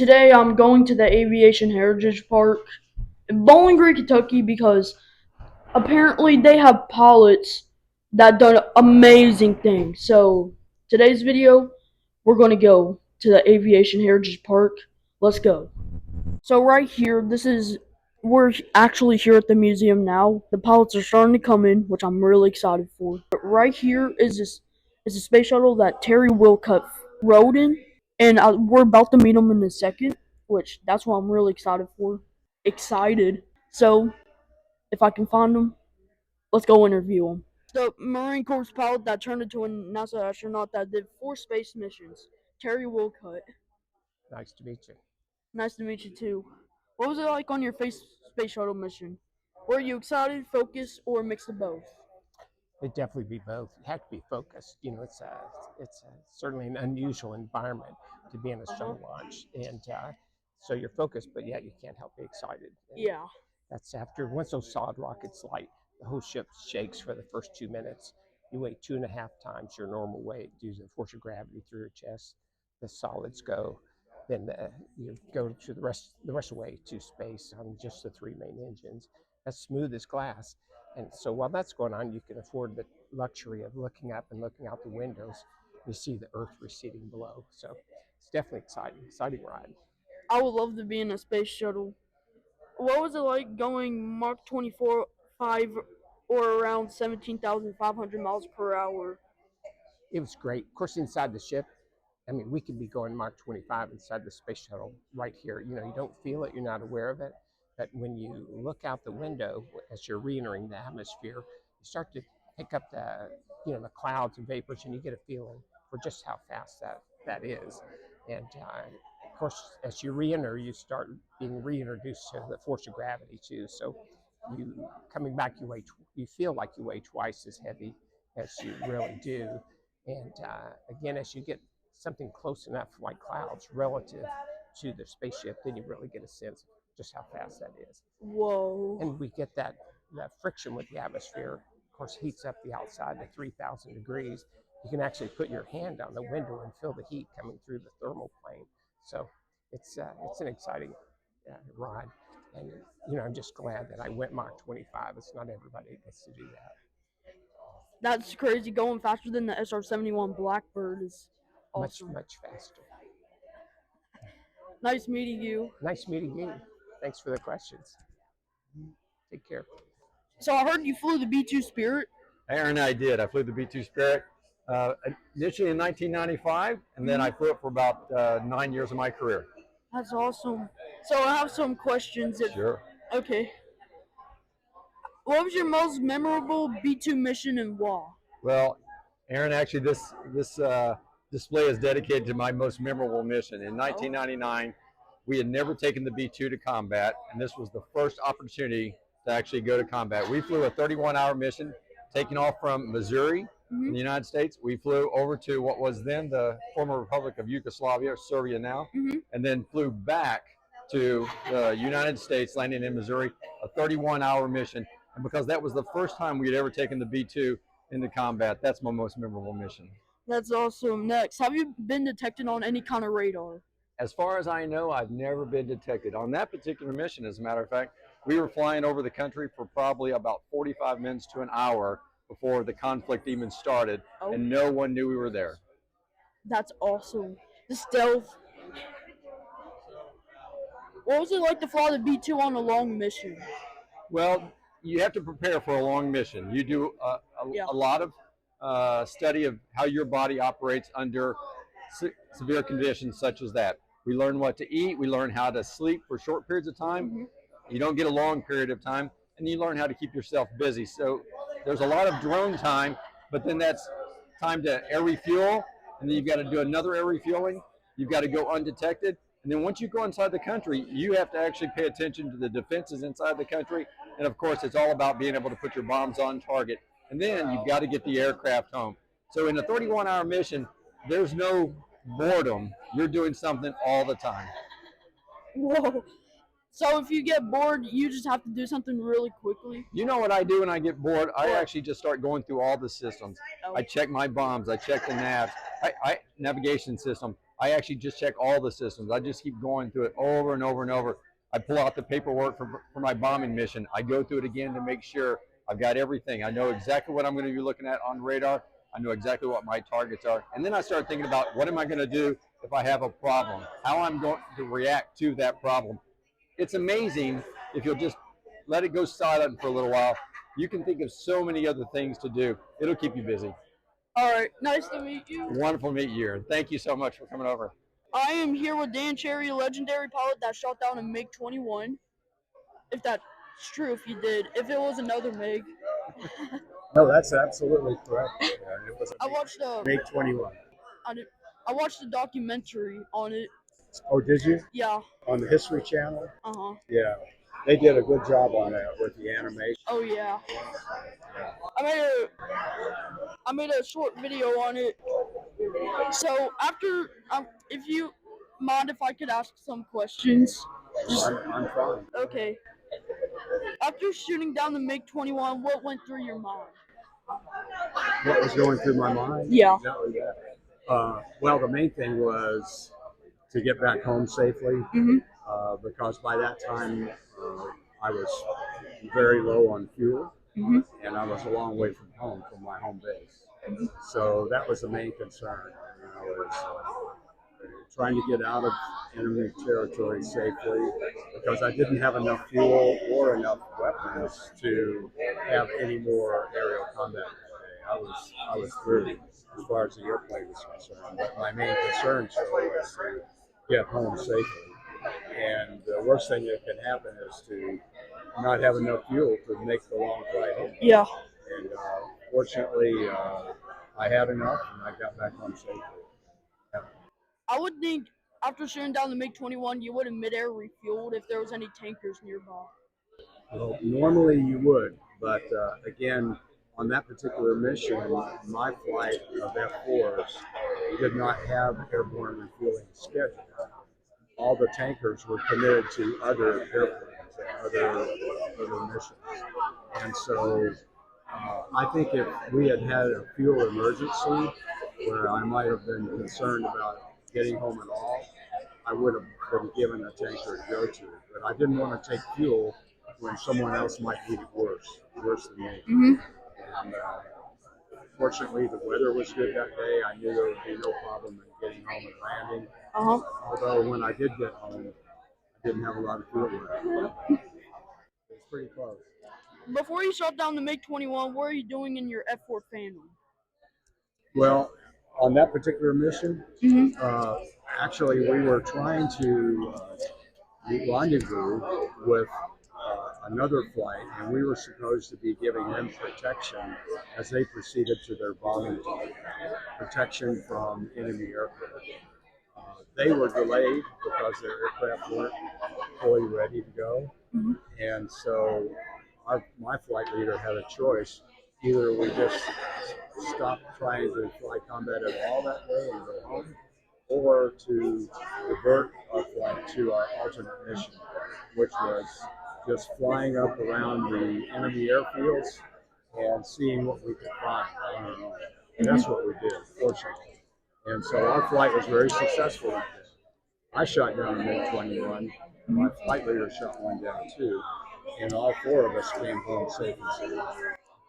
Today I'm going to the Aviation Heritage Park in Bowling Green, Kentucky because apparently they have pilots that done amazing things. So today's video, we're going to go to the Aviation Heritage Park. Let's go. So right here, we're actually here at the museum now. The pilots are starting to come in, which I'm really excited for. But right here is a space shuttle that Terry Willcut rode in, and we're about to meet him in a second, which that's what I'm really excited for. Excited. So if I can find him, let's go interview him. The Marine Corps pilot that turned into a NASA astronaut that did 4 space missions, Terry Willcut. Nice to meet you. Nice to meet you too. What was it like on your space shuttle mission? Were you excited, focused, or a mix of both? It'd definitely be both. You have to be focused. You know, it's certainly an unusual environment to be in a shuttle launch, and so you're focused, but yet you can't help be excited. And Yeah. that's after once those solid rockets light, the whole ship shakes for the first 2 minutes. You weigh 2.5 times your normal weight due to the force of gravity through your chest. The solids go. Then you go to the rest of the way to space on just the 3 main engines. That's smooth as glass. And so while that's going on, you can afford the luxury of looking up and looking out the windows. You see the Earth receding below. So it's definitely exciting ride. I would love to be in a space shuttle. What was it like going Mach 24 5 or around 17,500 miles per hour? It was great. Of course, inside the ship, I mean, we could be going Mach 25 inside the space shuttle right here. You know, you don't feel it, you're not aware of it. But when you look out the window as you're re-entering the atmosphere, you start to pick up the clouds and vapors, and you get a feeling for just how fast that is. And of course, as you re-enter, you start being reintroduced to the force of gravity too. So you coming back, you feel like you weigh twice as heavy as you really do. And again, as you get something close enough like clouds relative to the spaceship, then you really get a sense of just how fast that is. Whoa. And we get that friction with the atmosphere, of course, heats up the outside to 3,000 degrees. You can actually put your hand on the window and feel the heat coming through the thermal plane. So it's an exciting ride. And, you know, I'm just glad that I went Mach 25. It's not everybody that gets to do that. That's crazy. Going faster than the SR-71 Blackbird is awesome. Much faster. Nice meeting you. Nice meeting you. Thanks for the questions. Take care. So I heard you flew the B-2 Spirit. Aaron, I did. I flew the B-2 Spirit initially in 1995, and then I flew it for about 9 years of my career. That's awesome. So I have some questions. Sure. Okay. What was your most memorable B-2 mission and why? Well, Aaron, actually, this display is dedicated to my most memorable mission. In 1999, we had never taken the B-2 to combat, and this was the first opportunity to actually go to combat. We flew a 31-hour mission, taking off from Missouri in the United States. We flew over to what was then the former Republic of Yugoslavia, Serbia now, and then flew back to the United States, landing in Missouri, a 31-hour mission. And because that was the first time we had ever taken the B-2 into combat, that's my most memorable mission. That's awesome. Next, have you been detected on any kind of radar? As far as I know, I've never been detected. On that particular mission, as a matter of fact, we were flying over the country for probably about 45 minutes to an hour before the conflict even started, and no one knew we were there. That's awesome. The stealth. What was it like to fly the B-2 on a long mission? Well, you have to prepare for a long mission. You do a lot of study of how your body operates under severe conditions such as that. We learn what to eat. We learn how to sleep for short periods of time. You don't get a long period of time, and you learn how to keep yourself busy. So there's a lot of drone time, but then that's time to air refuel, and then you've got to do another air refueling. You've got to go undetected. And then once you go inside the country, you have to actually pay attention to the defenses inside the country. And of course, it's all about being able to put your bombs on target. And then you've got to get the aircraft home. So in a 31-hour mission, there's no boredom. You're doing something all the time. Whoa. So if you get bored, you just have to do something really quickly? You know what I do when I get bored? I actually just start going through all the systems. I check my bombs. I check the navigation system. I actually just check all the systems. I just keep going through it over and over and over. I pull out the paperwork for my bombing mission. I go through it again to make sure I've got everything. I know exactly what I'm going to be looking at on radar. I know exactly what my targets are. And then I start thinking about what am I going to do if I have a problem, how I'm going to react to that problem. It's amazing if you'll just let it go silent for a little while. You can think of so many other things to do. It'll keep you busy. All right, nice to meet you. Wonderful to meet you, and thank you so much for coming over. I am here with Dan Cherry, a legendary pilot that shot down a MiG-21. If that's true, if you did. If it was another MiG. No, that's absolutely correct. It was I watched MiG-21. I watched a documentary on it. Oh, did you? Yeah. On the History Channel? Uh-huh. Yeah. They did a good job on that with the animation. Oh yeah. Yeah. I made a short video on it. So after, if you mind if I could ask some questions. I'm fine. Okay. After shooting down the MiG-21, what went through your mind? What was going through my mind? Yeah. Well, the main thing was to get back home safely, because by that time I was very low on fuel, and I was a long way from home, from my home base. So that was the main concern. Was trying to get out of enemy territory safely, because I didn't have enough fuel or enough weapons to have any more aerial combat that day. I was through as far as the airplane was concerned. But my main concern was to get home safely. And the worst thing that can happen is to not have enough fuel to make the long flight home. Yeah. And fortunately, I had enough, and I got back home safely. Yeah. I would think after shooting down the MiG-21, you would have mid-air refueled if there was any tankers nearby. Well, normally you would, but again, on that particular mission, my flight of F4s did not have airborne refueling scheduled. All the tankers were committed to other airplanes and other missions. And so I think if we had had a fuel emergency where I might have been concerned about getting home at all, I would have been given a tanker to go to. But I didn't want to take fuel when someone else might need it worse than me. And fortunately, the weather was good that day. I knew there would be no problem in getting home and landing. Although when I did get home, I didn't have a lot of fuel left. It was pretty close. Before you shot down the MiG-21, what were you doing in your F4 family? Well, on that particular mission, actually, we were trying to rendezvous with another flight, and we were supposed to be giving them protection as they proceeded to their bombing target, protection from enemy aircraft. They were delayed because their aircraft weren't fully ready to go, and so my flight leader had a choice. Either we just stop trying to fly combat at all that day and go home, or to divert our flight to our alternate mission, which was just flying up around the enemy airfields and seeing what we could find on our own. And that's what we did, fortunately. And so our flight was very successful that day. I shot down a MiG-21. My flight leader shot one down too, and all four of us came home safe and sound.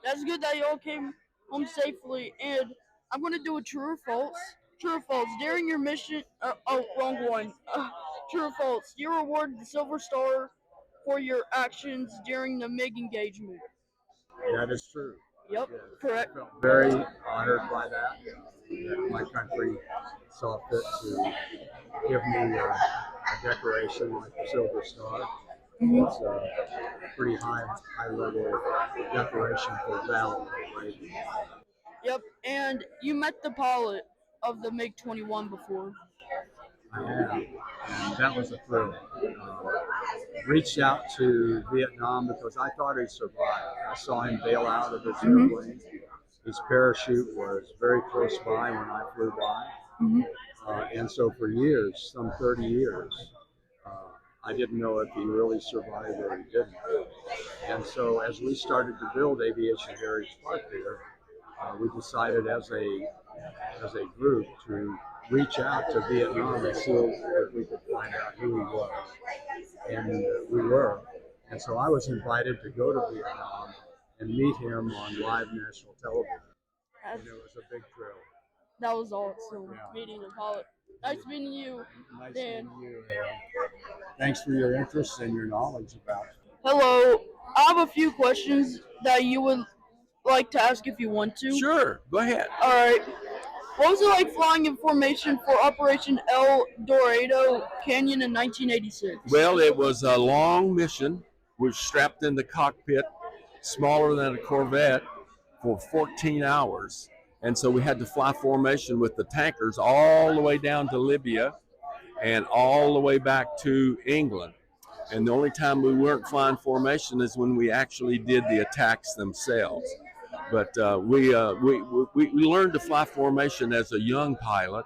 That's good that you all came home safely. And I'm going to do a true or false. True or false. During your mission, wrong one. True or false. You were awarded the Silver Star for your actions during the MiG engagement. That is true. Yep, Yes. correct. I felt very honored by that. That my country saw fit to give me a decoration like the Silver Star. It's a pretty high level decoration for valor. Yep, and you met the pilot of the MiG-21 before. I have, and that was a thrill. Reached out to Vietnam because I thought he survived. I saw him bail out of his airplane. His parachute was very close by when I flew by. And so for years, some 30 years, I didn't know if he really survived or he didn't. And so as we started to build Aviation Heritage Park there, we decided as a group to reach out to Vietnam and see if we could find out who he was. And we were. And so I was invited to go to Vietnam and meet him on live national television. And it was a big thrill. That was awesome. Yeah. Meeting the pilot. Nice meeting you. Nice Dan. meeting you. Thanks for your interest and your knowledge about it. Hello. I have a few questions that you would like to ask if you want to. Sure, go ahead. All right. What was it like flying in formation for Operation El Dorado Canyon in 1986? Well, it was a long mission. We were strapped in the cockpit, smaller than a Corvette, for 14 hours. And so we had to fly formation with the tankers all the way down to Libya and all the way back to England. And the only time we weren't flying formation is when we actually did the attacks themselves. But we learned to fly formation as a young pilot,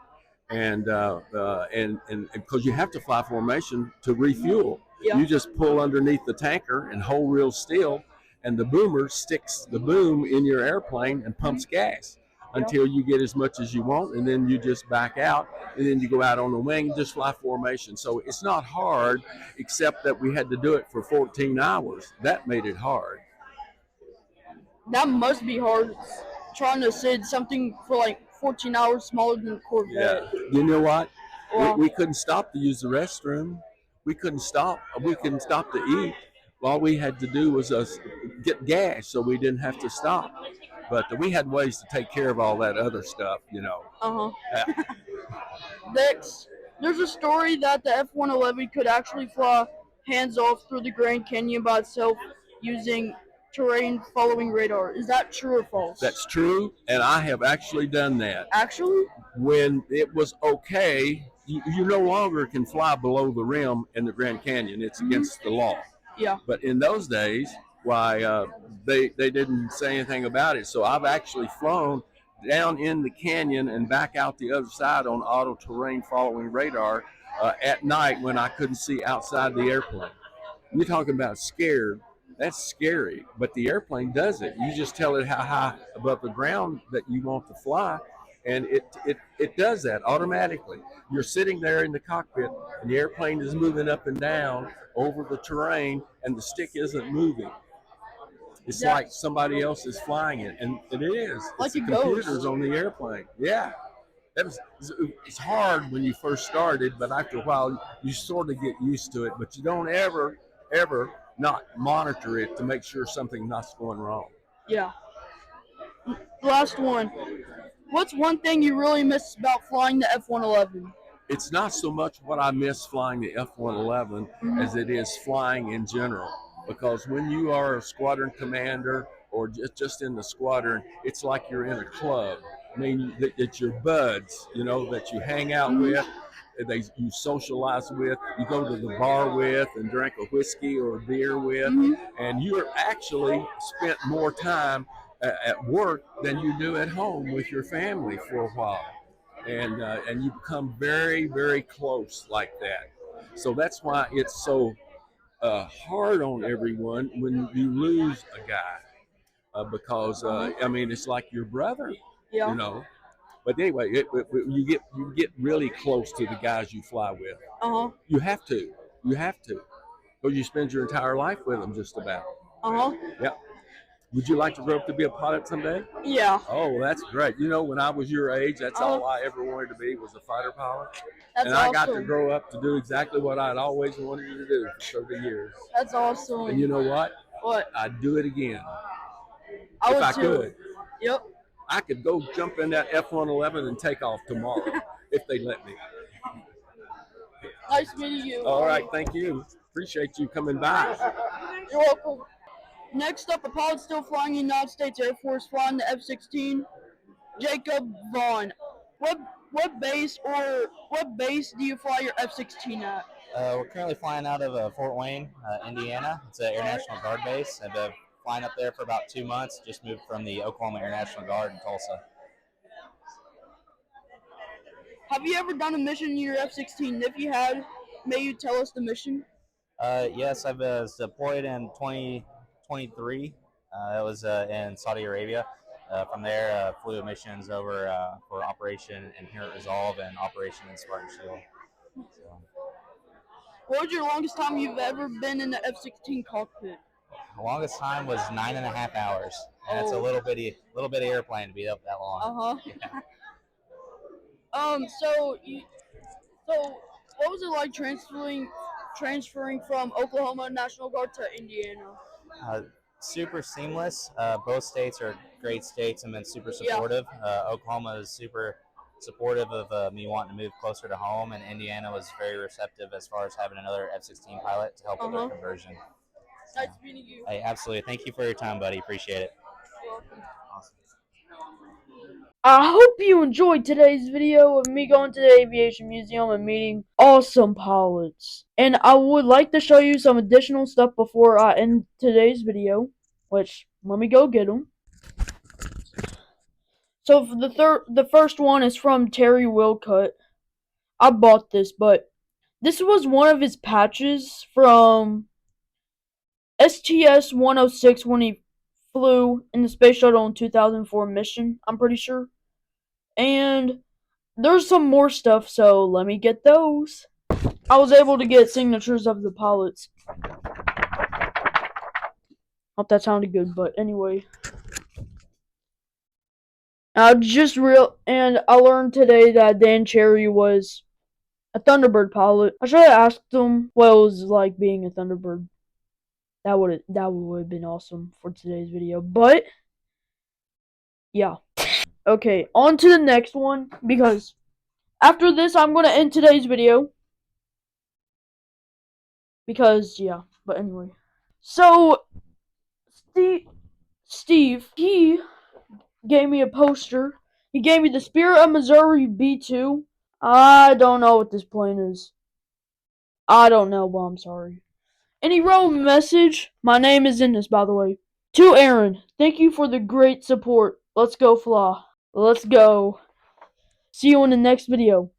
and because you have to fly formation to refuel. Yeah. You just pull underneath the tanker and hold real still, and the boomer sticks the boom in your airplane and pumps gas until you get as much as you want, and then you just back out, and then you go out on the wing and just fly formation. So it's not hard, except that we had to do it for 14 hours. That made it hard. That must be hard, trying to sit something for like 14 hours smaller than a Corvette. Yeah. You know what? Wow. We couldn't stop to use the restroom. We couldn't stop. We couldn't stop to eat. All we had to do was get gas, so we didn't have to stop. But we had ways to take care of all that other stuff, you know. Uh-huh. Next, there's a story that the F-111 could actually fly hands off through the Grand Canyon by itself using terrain following radar. Is that true or false? That's true, and I have actually done that. Actually? When it was okay, you no longer can fly below the rim in the Grand Canyon. It's against the law. Yeah. But in those days, why they didn't say anything about it. So I've actually flown down in the canyon and back out the other side on auto terrain following radar at night when I couldn't see outside the airplane. You're talking about scared. That's scary, but the airplane does it. You just tell it how high above the ground that you want to fly, and it does that automatically. You're sitting there in the cockpit, and the airplane is moving up and down over the terrain, and the stick isn't moving. It's like somebody else is flying it, and it is. Like it's the a ghost. computers on the airplane. Yeah. It's hard when you first started, but after a while, you sort of get used to it, but you don't ever not monitor it to make sure something's not going wrong. Yeah. Last one. What's one thing you really miss about flying the F-111? It's not so much what I miss flying the F-111 as it is flying in general. Because when you are a squadron commander or just in the squadron, it's like you're in a club. I mean, it's your buds, you know, that you hang out with. You socialize with, you go to the bar with and drink a whiskey or a beer with, and you're actually spent more time at work than you do at home with your family for a while, and you become very, very close like that. So that's why it's so hard on everyone when you lose a guy, because I mean, it's like your brother, Yeah. you know. But anyway, you get really close to the guys you fly with. Uh-huh. You have to, because you spend your entire life with them just about. Uh-huh. Yeah. Would you like to grow up to be a pilot someday? Yeah. Oh, that's great. You know, when I was your age, that's all I ever wanted to be was a fighter pilot. That's and I got to awesome. grow up to do exactly what I'd always wanted to do for 30 years. That's awesome. And you know what? What? I'd do it again. I if would I too. could. Yep. I could go jump in that F-111 and take off tomorrow if they let me. Nice meeting you. All right, thank you. Appreciate you coming by. You're welcome. Next up, a pilot still flying the United States Air Force, flying the F-16, Jacob Vaughan. What base do you fly your F-16 at? We're currently flying out of Fort Wayne, Indiana. It's an Air National Guard base. I've been flying up there for about 2 months. Just moved from the Oklahoma Air National Guard in Tulsa. Have you ever done a mission in your F-16? If you had, may you tell us the mission? Yes, I was deployed in 2023. It was in Saudi Arabia. From there, flew missions over for Operation Inherent Resolve and Operation Spartan Shield. So, What was your longest time you've ever been in the F-16 cockpit? the longest time was 9.5 hours. And it's a little bitty airplane to be up that long. Yeah. So what was it like transferring from Oklahoma National Guard to Indiana? Super seamless. Both states are great states and been super supportive. Oklahoma is super supportive of me wanting to move closer to home, and Indiana was very receptive as far as having another F-16 pilot to help with their conversion. Nice meeting you. Hey, absolutely. Thank you for your time, buddy. Appreciate it. Awesome. I hope you enjoyed today's video of me going to the Aviation Museum and meeting awesome pilots. And I would like to show you some additional stuff before I end today's video, which, let me go get them. So for the first one is from Terry Willcut. I bought this, but this was one of his patches from STS-106 when he flew in the Space Shuttle in 2004 mission, I'm pretty sure. And there's some more stuff, so let me get those. I was able to get signatures of the pilots. Hope that sounded good, but anyway. I learned today that Dan Cherry was a Thunderbird pilot. I should have asked him what it was like being a Thunderbird. That would have been awesome for today's video. But yeah. Okay, on to the next one, because after this I'm gonna end today's video. Because yeah, but anyway. So Steve, he gave me a poster. He gave me the Spirit of Missouri B2. I don't know what this plane is. I don't know, but I'm sorry. And he wrote a message. My name is in this, by the way. To Aaron, thank you for the great support. Let's go fly. Let's go. See you in the next video.